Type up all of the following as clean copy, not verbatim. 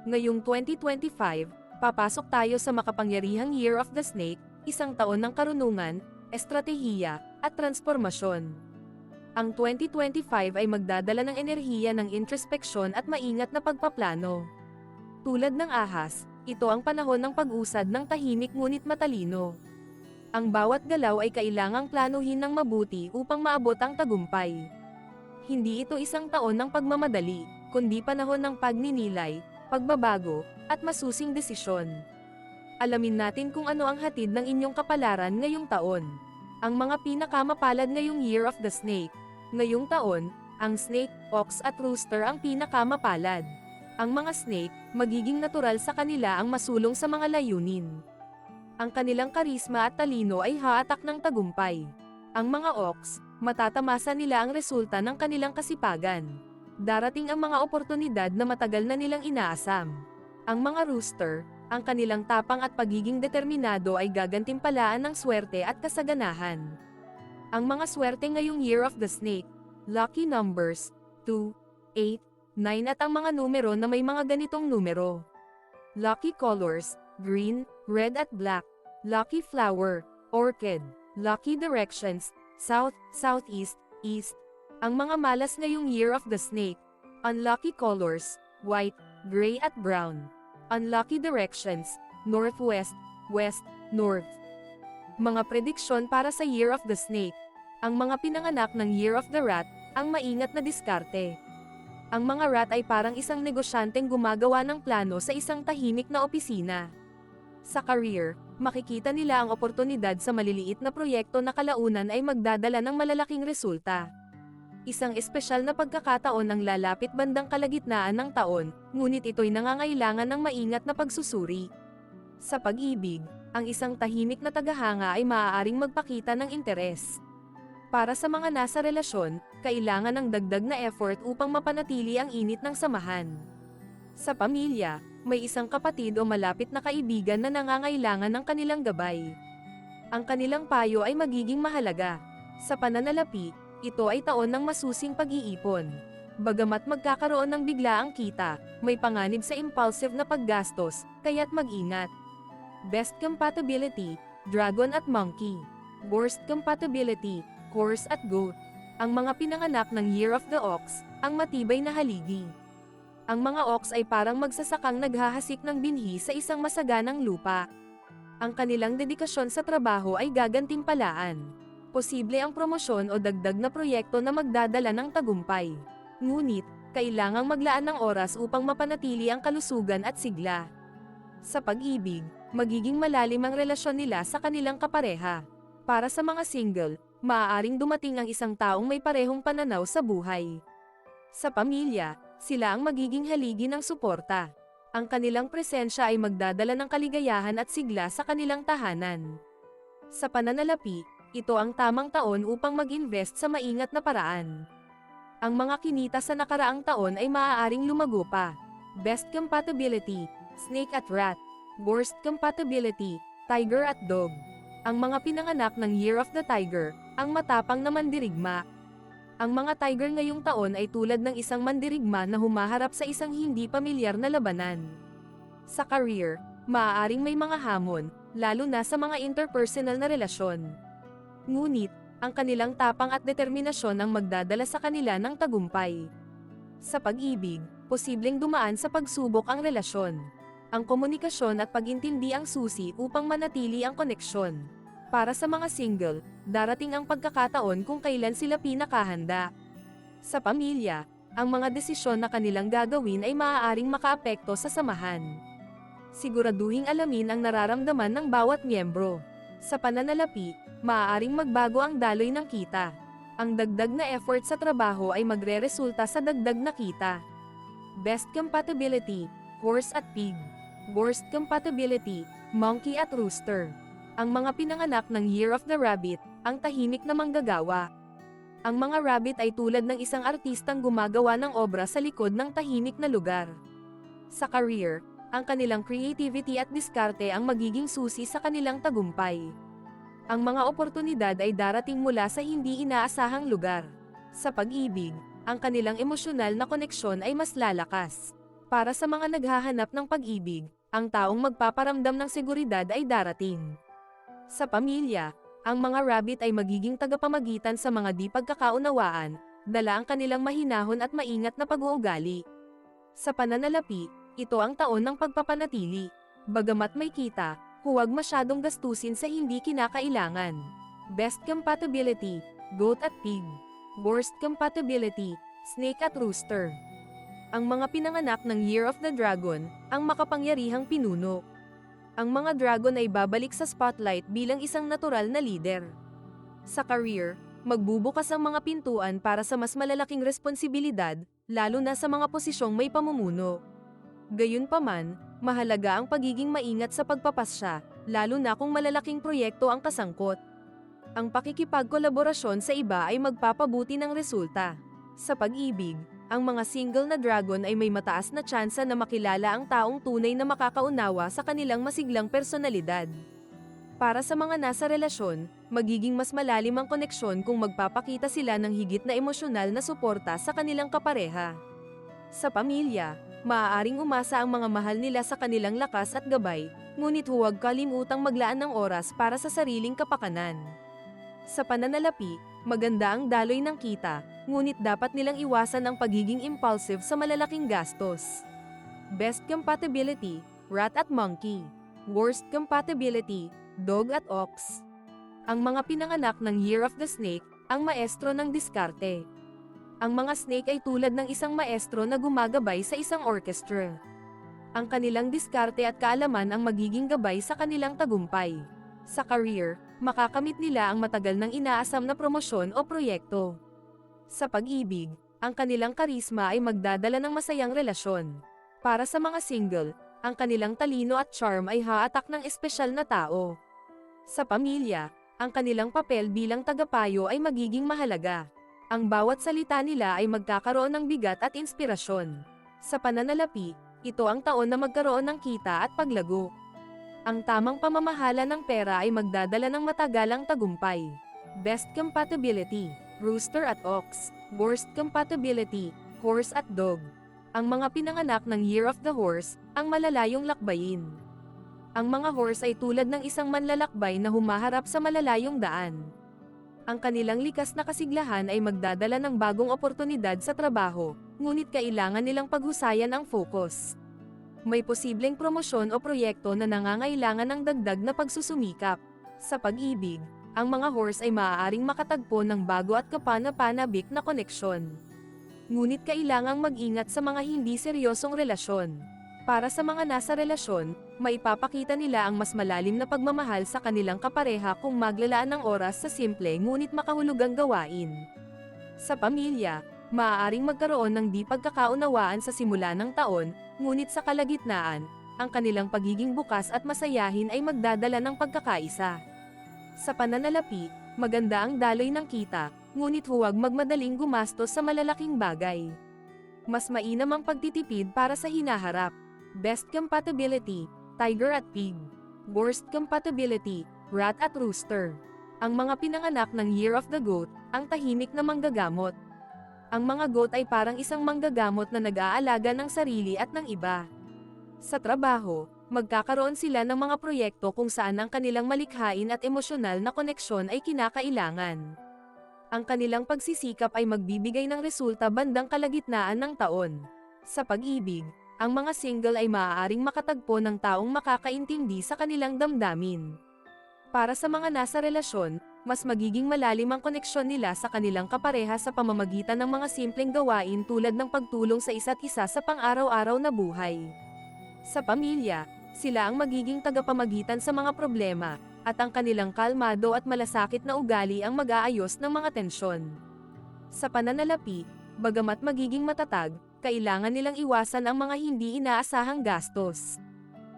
Ngayong 2025, papasok tayo sa makapangyarihang Year of the Snake, isang taon ng karunungan, estratehiya, at transformasyon. Ang 2025 ay magdadala ng enerhiya ng introspeksyon at maingat na pagpaplano. Tulad ng ahas, ito ang panahon ng pag-usad ng tahimik ngunit matalino. Ang bawat galaw ay kailangang planuhin ng mabuti upang maabot ang tagumpay. Hindi ito isang taon ng pagmamadali, kundi panahon ng pagninilay, pagbabago, at masusing desisyon. Alamin natin kung ano ang hatid ng inyong kapalaran ngayong taon. Ang mga pinakamapalad ngayong Year of the Snake. Ngayong taon, ang snake, ox at rooster ang pinakamapalad. Ang mga snake, magiging natural sa kanila ang masulong sa mga layunin. Ang kanilang karisma at talino ay haatak ng tagumpay. Ang mga ox, matatamasa nila ang resulta ng kanilang kasipagan. Darating ang mga oportunidad na matagal na nilang inaasam. Ang mga rooster, ang kanilang tapang at pagiging determinado ay gagantimpalaan ng swerte at kasaganahan. Ang mga swerte ngayong Year of the Snake, lucky numbers, 2, 8, 9 at ang mga numero na may mga ganitong numero. Lucky colors, green, red at black. Lucky flower, orchid. Lucky directions, south, southeast, east. Ang mga malas ngayong Year of the Snake. Unlucky colors, white, gray at brown. Unlucky directions, northwest, west, north. Mga prediksyon para sa Year of the Snake. Ang mga pinanganak ng Year of the Rat, ang maingat na diskarte. Ang mga rat ay parang isang negosyanteng gumagawa ng plano sa isang tahimik na opisina. Sa career, makikita nila ang oportunidad sa maliliit na proyekto na kalaunan ay magdadala ng malalaking resulta. Isang espesyal na pagkakataon ang lalapit bandang kalagitnaan ng taon, ngunit ito'y nangangailangan ng maingat na pagsusuri. Sa pag-ibig, ang isang tahimik na tagahanga ay maaaring magpakita ng interes. Para sa mga nasa relasyon, kailangan ng dagdag na effort upang mapanatili ang init ng samahan. Sa pamilya, may isang kapatid o malapit na kaibigan na nangangailangan ng kanilang gabay. Ang kanilang payo ay magiging mahalaga. Sa pananalapi, ito ay taon ng masusing pag-iipon. Bagamat magkakaroon ng biglaang kita, may panganib sa impulsive na paggastos, kaya't mag-ingat. Best compatibility, dragon at monkey. Worst compatibility, horse at goat. Ang mga pinanganak ng Year of the Ox, ang matibay na haligi. Ang mga ox ay parang magsasakang naghahasik ng binhi sa isang masaganang lupa. Ang kanilang dedikasyon sa trabaho ay gagantimpalaan. Posible ang promosyon o dagdag na proyekto na magdadala ng tagumpay. Ngunit, kailangang maglaan ng oras upang mapanatili ang kalusugan at sigla. Sa pag-ibig, magiging malalim ang relasyon nila sa kanilang kapareha. Para sa mga single, maaaring dumating ang isang taong may parehong pananaw sa buhay. Sa pamilya, sila ang magiging haligi ng suporta. Ang kanilang presensya ay magdadala ng kaligayahan at sigla sa kanilang tahanan. Sa pananalapi, ito ang tamang taon upang mag-invest sa maingat na paraan. Ang mga kinita sa nakaraang taon ay maaaring lumago pa. Best compatibility, snake at rat. Worst compatibility, tiger at dog. Ang mga pinanganak ng Year of the Tiger, ang matapang na mandirigma. Ang mga tiger ngayong taon ay tulad ng isang mandirigma na humaharap sa isang hindi pamilyar na labanan. Sa career, maaaring may mga hamon, lalo na sa mga interpersonal na relasyon. Ngunit, ang kanilang tapang at determinasyon ang magdadala sa kanila ng tagumpay. Sa pag-ibig, posibleng dumaan sa pagsubok ang relasyon. Ang komunikasyon at pag-intindi ang susi upang manatili ang koneksyon. Para sa mga single, darating ang pagkakataon kung kailan sila pinakahanda. Sa pamilya, ang mga desisyon na kanilang gagawin ay maaaring makaapekto sa samahan. Siguraduhing alamin ang nararamdaman ng bawat miyembro. Sa pananalapi, maaaring magbago ang daloy ng kita. Ang dagdag na effort sa trabaho ay magreresulta sa dagdag na kita. Best compatibility, horse at pig. Worst compatibility, monkey at rooster. Ang mga pinanganak ng Year of the Rabbit, ang tahimik na manggagawa. Ang mga rabbit ay tulad ng isang artistang gumagawa ng obra sa likod ng tahimik na lugar. Sa career, ang kanilang creativity at diskarte ang magiging susi sa kanilang tagumpay. Ang mga oportunidad ay darating mula sa hindi inaasahang lugar. Sa pag-ibig, ang kanilang emosyonal na koneksyon ay mas lalakas. Para sa mga naghahanap ng pag-ibig, ang taong magpaparamdam ng seguridad ay darating. Sa pamilya, ang mga rabbit ay magiging tagapamagitan sa mga di pagkakaunawaan, dala ang kanilang mahinahon at maingat na pag-uugali. Sa pananalapi, ito ang taon ng pagpapanatili. Bagamat may kita, huwag masyadong gastusin sa hindi kinakailangan. Best compatibility, goat at pig. Worst compatibility, snake at rooster. Ang mga pinanganak ng Year of the Dragon, ang makapangyarihang pinuno. Ang mga dragon ay babalik sa spotlight bilang isang natural na leader. Sa career, magbubukas ang mga pintuan para sa mas malalaking responsibilidad, lalo na sa mga posisyong may pamumuno. Gayunpaman, mahalaga ang pagiging maingat sa pagpapasya, lalo na kung malalaking proyekto ang kasangkot. Ang pakikipagkolaborasyon sa iba ay magpapabuti ng resulta. Sa pag-ibig, ang mga single na dragon ay may mataas na tsansa na makilala ang taong tunay na makakaunawa sa kanilang masiglang personalidad. Para sa mga nasa relasyon, magiging mas malalim ang koneksyon kung magpapakita sila ng higit na emosyonal na suporta sa kanilang kapareha. Sa pamilya, maaaring umasa ang mga mahal nila sa kanilang lakas at gabay, ngunit huwag kalimutang maglaan ng oras para sa sariling kapakanan. Sa pananalapi, maganda ang daloy ng kita, ngunit dapat nilang iwasan ang pagiging impulsive sa malalaking gastos. Best compatibility, rat at monkey. Worst compatibility, dog at ox. Ang mga pinanganak ng Year of the Snake, ang maestro ng diskarte. Ang mga snake ay tulad ng isang maestro na gumagabay sa isang orchestra. Ang kanilang diskarte at kaalaman ang magiging gabay sa kanilang tagumpay. Sa career, makakamit nila ang matagal nang inaasam na promosyon o proyekto. Sa pag-ibig, ang kanilang karisma ay magdadala ng masayang relasyon. Para sa mga single, ang kanilang talino at charm ay haatak ng espesyal na tao. Sa pamilya, ang kanilang papel bilang tagapayo ay magiging mahalaga. Ang bawat salita nila ay magkakaroon ng bigat at inspirasyon. Sa pananalapi, ito ang taon na magkaroon ng kita at paglago. Ang tamang pamamahala ng pera ay magdadala ng matagalang tagumpay. Best compatibility, rooster at ox. Worst compatibility, horse at dog. Ang mga pinanganak ng Year of the Horse, ang malalayong lakbayin. Ang mga horse ay tulad ng isang manlalakbay na humaharap sa malalayong daan. Ang kanilang likas na kasiglahan ay magdadala ng bagong oportunidad sa trabaho, ngunit kailangan nilang paghusayan ang focus. May posibleng promosyon o proyekto na nangangailangan ng dagdag na pagsusumikap. Sa pag-ibig, ang mga horse ay maaaring makatagpo ng bago at kapana-panabik na koneksyon. Ngunit kailangang mag-ingat sa mga hindi seryosong relasyon. Para sa mga nasa relasyon, maipapakita nila ang mas malalim na pagmamahal sa kanilang kapareha kung maglalaan ng oras sa simple ngunit makahulugang gawain. Sa pamilya, maaaring magkaroon ng di pagkakaunawaan sa simula ng taon, ngunit sa kalagitnaan, ang kanilang pagiging bukas at masayahin ay magdadala ng pagkakaisa. Sa pananalapi, maganda ang daloy ng kita, ngunit huwag magmadaling gumastos sa malalaking bagay. Mas mainam ang pagtitipid para sa hinaharap. Best compatibility, tiger at pig. Worst compatibility, rat at rooster. Ang mga pinanganak ng Year of the Goat, ang tahimik na manggagamot. Ang mga goat ay parang isang manggagamot na nag-aalaga ng sarili at ng iba. Sa trabaho, magkakaroon sila ng mga proyekto kung saan ang kanilang malikhain at emosyonal na koneksyon ay kinakailangan. Ang kanilang pagsisikap ay magbibigay ng resulta bandang kalagitnaan ng taon. Sa pag-ibig, ang mga single ay maaaring makatagpo ng taong makakaintindi sa kanilang damdamin. Para sa mga nasa relasyon, mas magiging malalim ang koneksyon nila sa kanilang kapareha sa pamamagitan ng mga simpleng gawain tulad ng pagtulong sa isa't isa sa pang-araw-araw na buhay. Sa pamilya, sila ang magiging tagapamagitan sa mga problema, at ang kanilang kalmado at malasakit na ugali ang mag-aayos ng mga tensyon. Sa pananalapi, bagamat magiging matatag, kailangan nilang iwasan ang mga hindi inaasahang gastos.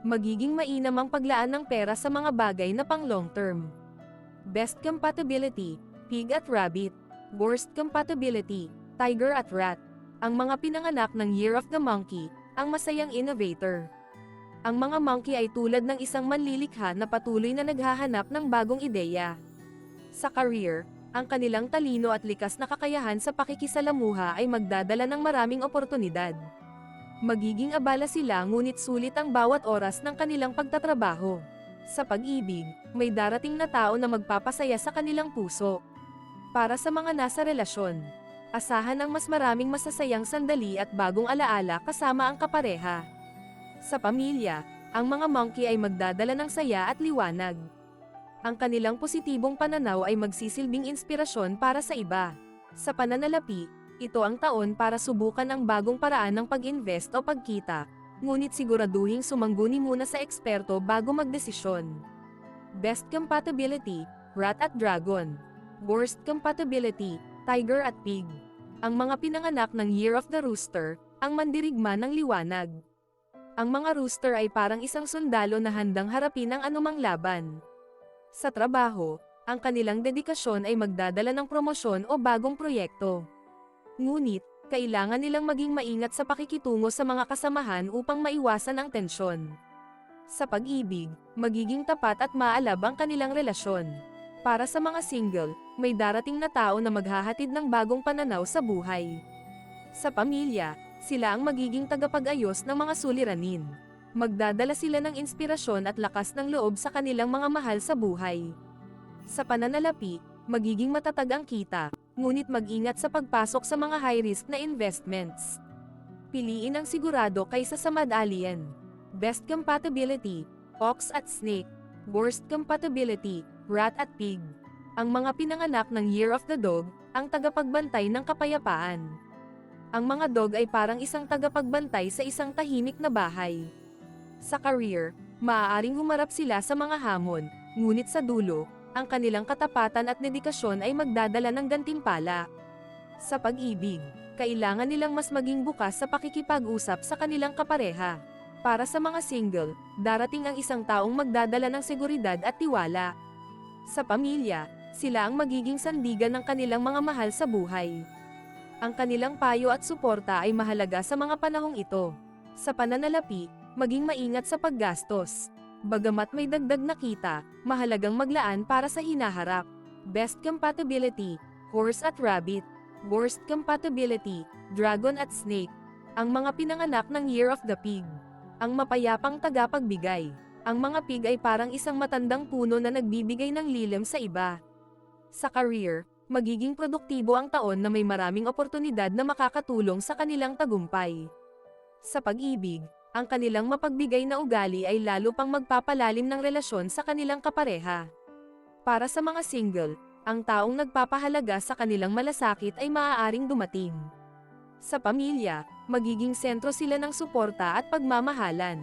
Magiging mainam ang paglaan ng pera sa mga bagay na pang long term. Best compatibility, pig at rabbit. Worst compatibility, tiger at rat. Ang mga pinanganak ng Year of the Monkey, ang masayang innovator. Ang mga monkey ay tulad ng isang manlilikha na patuloy na naghahanap ng bagong ideya. Sa career, ang kanilang talino at likas na kakayahan sa pakikisalamuha ay magdadala ng maraming oportunidad. Magiging abala sila ngunit sulit ang bawat oras ng kanilang pagtatrabaho. Sa pag-ibig, may darating na tao na magpapasaya sa kanilang puso. Para sa mga nasa relasyon, asahan ang mas maraming masasayang sandali at bagong alaala kasama ang kapareha. Sa pamilya, ang mga monkey ay magdadala ng saya at liwanag. Ang kanilang positibong pananaw ay magsisilbing inspirasyon para sa iba. Sa pananalapi, ito ang taon para subukan ang bagong paraan ng pag-invest o pagkita, ngunit siguraduhing sumangguni muna sa eksperto bago magdesisyon. Best compatibility, Rat at Dragon. Worst compatibility, Tiger at Pig. Ang mga pinanganak ng Year of the Rooster, ang mandirigma ng liwanag. Ang mga rooster ay parang isang sundalo na handang harapin ang anumang laban. Sa trabaho, ang kanilang dedikasyon ay magdadala ng promosyon o bagong proyekto. Ngunit, kailangan nilang maging maingat sa pakikitungo sa mga kasamahan upang maiwasan ang tensyon. Sa pag-ibig, magiging tapat at maalab ang kanilang relasyon. Para sa mga single, may darating na tao na maghahatid ng bagong pananaw sa buhay. Sa pamilya, sila ang magiging tagapag-ayos ng mga suliranin. Magdadala sila ng inspirasyon at lakas ng loob sa kanilang mga mahal sa buhay. Sa pananalapi, magiging matatag ang kita, ngunit mag-ingat sa pagpasok sa mga high-risk na investments. Piliin ang sigurado kaysa sa madalian. Best compatibility, Ox at Snake. Worst compatibility, Rat at Pig. Ang mga pinanganak ng Year of the Dog, ang tagapagbantay ng kapayapaan. Ang mga dog ay parang isang tagapagbantay sa isang tahimik na bahay. Sa career, maaaring humarap sila sa mga hamon, ngunit sa dulo, ang kanilang katapatan at dedikasyon ay magdadala ng gantimpala. Sa pag-ibig, kailangan nilang mas maging bukas sa pakikipag-usap sa kanilang kapareha. Para sa mga single, darating ang isang taong magdadala ng seguridad at tiwala. Sa pamilya, sila ang magiging sandigan ng kanilang mga mahal sa buhay. Ang kanilang payo at suporta ay mahalaga sa mga panahong ito. Sa pananalapi, maging maingat sa paggastos. Bagamat may dagdag na kita, mahalagang maglaan para sa hinaharap. Best compatibility, Horse at Rabbit. Worst compatibility, Dragon at Snake. Ang mga pinanganak ng Year of the Pig. Ang mapayapang tagapagbigay. Ang mga pig ay parang isang matandang puno na nagbibigay ng lilim sa iba. Sa career, magiging produktibo ang taon na may maraming oportunidad na makakatulong sa kanilang tagumpay. Sa pag-ibig, ang kanilang mapagbigay na ugali ay lalo pang magpapalalim ng relasyon sa kanilang kapareha. Para sa mga single, ang taong nagpapahalaga sa kanilang malasakit ay maaaring dumating. Sa pamilya, magiging sentro sila ng suporta at pagmamahalan.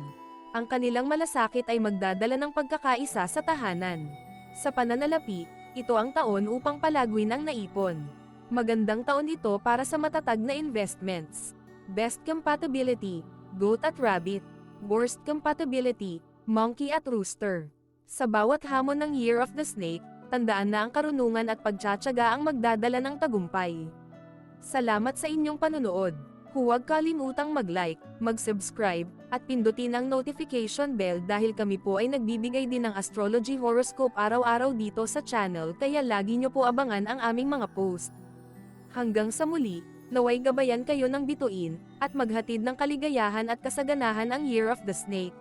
Ang kanilang malasakit ay magdadala ng pagkakaisa sa tahanan. Sa pananalapi, ito ang taon upang palagwin ang naipon. Magandang taon ito para sa matatag na investments. Best compatibility, Goat at Rabbit. Worst compatibility, Monkey at Rooster. Sa bawat hamon ng Year of the Snake, tandaan na ang karunungan at pagtsatsaga ang magdadala ng tagumpay. Salamat sa inyong panunood. Huwag kalimutang mag-like, mag-subscribe, at pindutin ang notification bell dahil kami po ay nagbibigay din ng astrology horoscope araw-araw dito sa channel kaya lagi nyo po abangan ang aming mga post. Hanggang sa muli, naway gabayan kayo ng bituin, at maghatid ng kaligayahan at kasaganahan ang Year of the Snake.